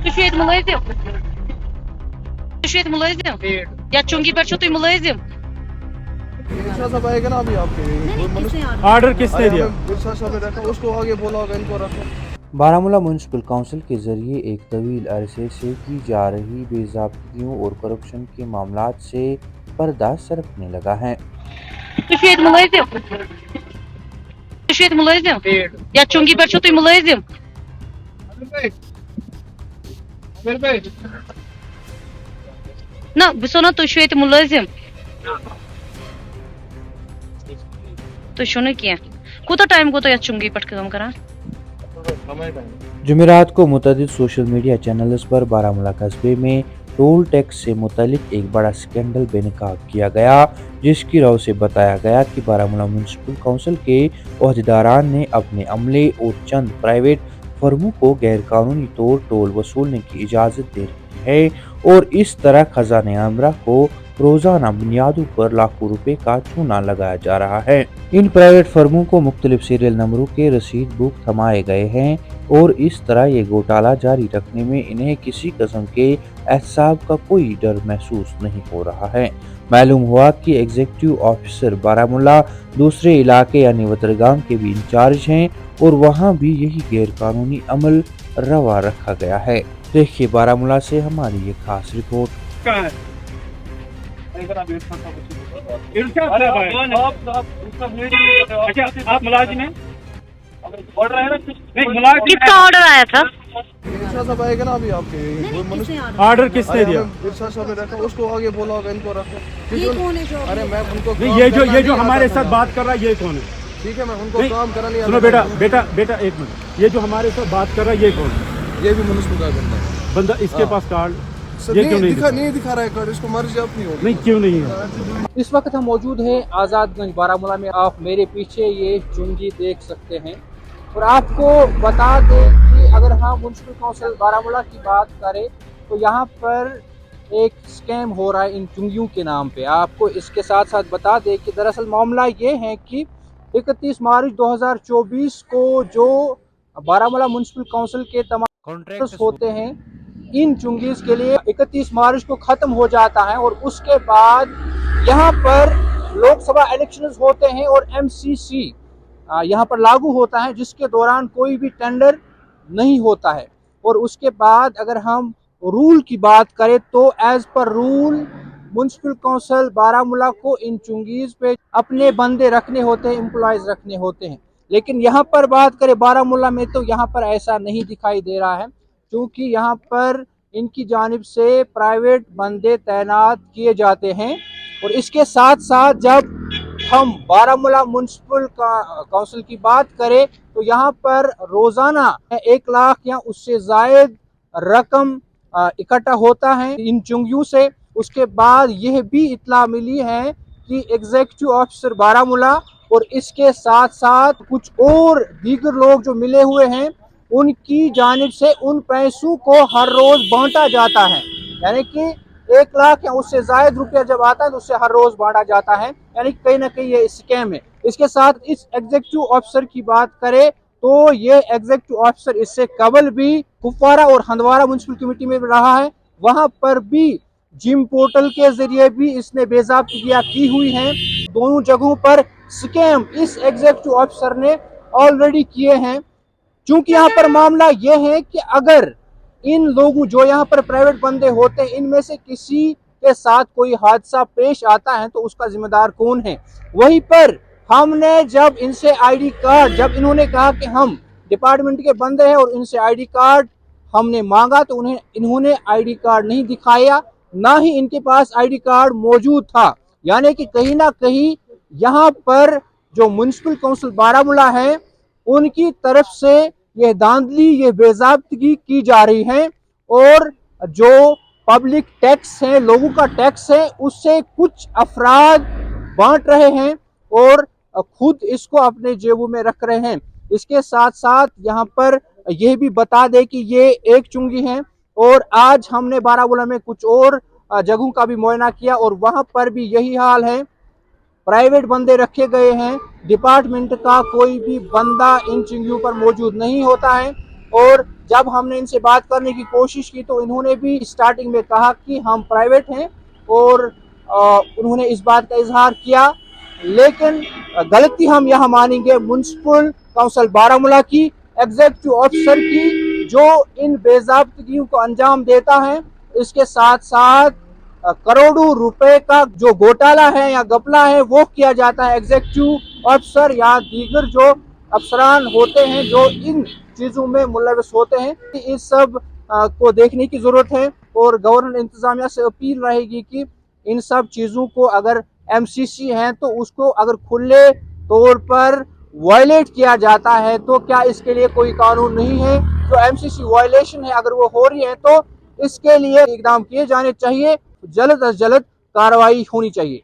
Şu et mülazim. Şu et mülazim. Ya चुंगी पर छो तुम मुलाजिम मिर्चा साहब आएगा ना अभी आपके वो मनुष्य ऑर्डर किसने दिया? मिर्चा साहब ने रखा उसको आगे बोला होगा इनको रखो। बारामूला म्यूनसिपल काउंसिल के जरिए एक तवील अरसे से की जा रही बेज़ाब्तियों और करप्शन के मामलात से पर्दा सरकने लगा है। Şu et mülazim. Şu et mülazim. Ya चुंगी पर छो तुम मुलाजिम ना बिसोना तो şu et mülazim तो şunu किया कोता टाइम को तो या चुंगी पट के कम करा जुमेरात को मुतअद्दिद सोशल मीडिया चैनल्स पर बारामूला कस्बे में टोल टैक्स से मुतालिक एक बड़ा स्कैंडल बेनकाब किया गया, जिसकी रव से बताया गया कि बारामूला म्यूनसिपल काउंसिल के ओहदेदारान ने अपने अमले और चंद प्राइवेट फर्मों को गैरकानूनी तौर टोल वसूलने की इजाज़त दे रखी है और इस तरह खजाने आमरा को रोजाना बुनियादों पर लाखों रुपए का चूना लगाया जा रहा है। इन प्राइवेट फर्मों को मुख्तलिफ सीरियल नंबरों के रसीद बुक थमाए गए हैं और इस तरह ये घोटाला जारी रखने में इन्हें किसी किस्म के एहसाब का कोई डर महसूस नहीं हो रहा है। मालूम हुआ कि एग्जीक्यूटिव ऑफिसर बारामूला दूसरे इलाके यानी वतरगाम के भी इंचार्ज हैं और वहाँ भी यही गैर कानूनी अमल रवा रखा गया है। देखिए बारामूला से हमारी ये खास रिपोर्ट। अच्छा, आप मुलाजिम हैं? किसका ऑर्डर आया था मिर्चा साहब आएगा ना अभी आपके वो मनुष्य ऑर्डर किसने दिया? मिर्चा साहब ने रखा उसको आगे बोला होगा इनको रखो। ये कौन है जो अरे मैं उनको नहीं, ये जो हमारे साथ बात कर रहा है ये कौन है? ठीक है मैं उनको नहीं, काम करा नहीं सुनो बेटा एक मिनट, ये जो हमारे साथ बात कर रहा है ये कौन है? ये भी मनुष्य का बंदा इसके पास कार्ड सर ये क्यों नहीं नहीं दिखा रहा है कार्ड, इसको मर्जी अपनी होगी। नहीं क्यों नहीं है? इस वक्त हम मौजूद हैं आज़ादगंज बारामूला में। आप मेरे पीछे ये चुंगी देख सकते हैं और आपको बता दें कि अगर हम म्यूनसिपल काउंसिल बारामूला की बात करें तो यहाँ पर एक स्कैम हो रहा है इन चुंगियों के नाम पे। आपको इसके साथ साथ बता दें कि दरअसल मामला ये है कि 31 मार्च 2024 को जो बारामूला म्यूनसिपल काउंसिल के तमाम कॉन्ट्रैक्ट होते हैं इन चुंगीज के लिए 31 मार्च को ख़त्म हो जाता है और उसके बाद यहाँ पर लोकसभा इलेक्शंस होते हैं और MCC यहाँ पर लागू होता है, जिसके दौरान कोई भी टेंडर नहीं होता है। और उसके बाद अगर हम रूल की बात करें तो as per rule municipal council Baramulla को इन चुंगीज पे अपने बंदे रखने होते हैं, एम्प्लॉयज रखने होते हैं। लेकिन यहाँ पर बात करें बारामूला में तो यहाँ पर ऐसा नहीं दिखाई दे रहा है, क्योंकि यहाँ पर इनकी जानिब से प्राइवेट बंदे तैनात किए जाते हैं। और इसके साथ साथ जब हम बारामूला म्यूनसिपल काउंसिल की बात करें तो यहाँ पर रोज़ाना 1 लाख या उससे ज़ायद रकम इकट्ठा होता है इन चुंगियों से। उसके बाद यह भी इत्तला मिली है कि एग्जीक्यूटिव ऑफिसर बारामूला और इसके साथ साथ कुछ और दीगर लोग जो मिले हुए हैं उनकी जानिब से उन पैसों को हर रोज बांटा जाता है। यानी कि 1 लाख या उससे ज्यादा रुपया जब आता है तो उससे हर रोज बांटा जाता है, यानी कहीं ना कहीं ये स्कैम है। इसके साथ इस एग्जीक्यूटिव ऑफिसर की बात करें तो ये एग्जीक्यूटिव ऑफिसर इससे कबल भी कुपवारा और हंदवारा म्यूनसिपल कमेटी में रहा है। वहां पर भी जिम पोर्टल के जरिए भी इसने बेज़ाब्तियां की हुई हैं। दोनों जगहों पर स्कैम इस एग्जीक्यूटिव ऑफिसर ने ऑलरेडी किए हैं। क्योंकि यहाँ पर मामला यह है कि अगर इन लोगों जो यहाँ पर प्राइवेट बंदे होते हैं इनमें से किसी के साथ कोई हादसा पेश आता है तो उसका जिम्मेदार कौन है। वहीं पर हमने जब इनसे आईडी कार्ड, जब इन्होंने कहा कि हम डिपार्टमेंट के बंदे हैं और इनसे आईडी कार्ड हमने मांगा तो इन्होंने आईडी कार्ड नहीं दिखाया, ना ही इनके पास आईडी कार्ड मौजूद था। यानी कि कहीं ना कहीं यहाँ पर जो म्यूनसिपल काउंसिल बारामूला है उनकी तरफ से यह धांधली, यह बेज़ाब्तगी की जा रही है और जो पब्लिक टैक्स है, लोगों का टैक्स है, उससे कुछ अफराद बांट रहे हैं और खुद इसको अपने जेबों में रख रहे हैं। इसके साथ साथ यहाँ पर यह भी बता दें कि ये एक चुंगी है और आज हमने बारामूला में कुछ और जगहों का भी मुआयना किया और वहाँ पर भी यही हाल है। प्राइवेट बंदे रखे गए हैं, डिपार्टमेंट का कोई भी बंदा इन चुंगियों पर मौजूद नहीं होता है। और जब हमने इनसे बात करने की कोशिश की तो इन्होंने भी स्टार्टिंग में कहा कि हम प्राइवेट हैं और उन्होंने इस बात का इजहार किया, लेकिन गलती हम यहाँ मानेंगे म्युनिसिपल काउंसिल बारामूला की, एग्जीक्यूटिव ऑफिसर की, जो इन बेज़ाब्तगियों को अंजाम देता है। इसके साथ साथ करोड़ों रुपए का जो घोटाला है या घपला है वो किया जाता है एग्जीक्यूटिव ऑफिसर या दीगर जो अफसरान होते हैं जो इन चीज़ों में मुलविस होते हैं। इस सब को देखने की ज़रूरत है और गवर्नर इंतज़ामिया से अपील रहेगी कि इन सब चीज़ों को, अगर एमसीसी हैं तो उसको अगर खुले तौर पर वायलेट किया जाता है तो क्या इसके लिए कोई कानून नहीं है? जो एमसीसी वायलेशन है अगर वो हो रही है तो इसके लिए इकदाम किए जाने चाहिए, जल्द अज जल्द कार्रवाई होनी चाहिए।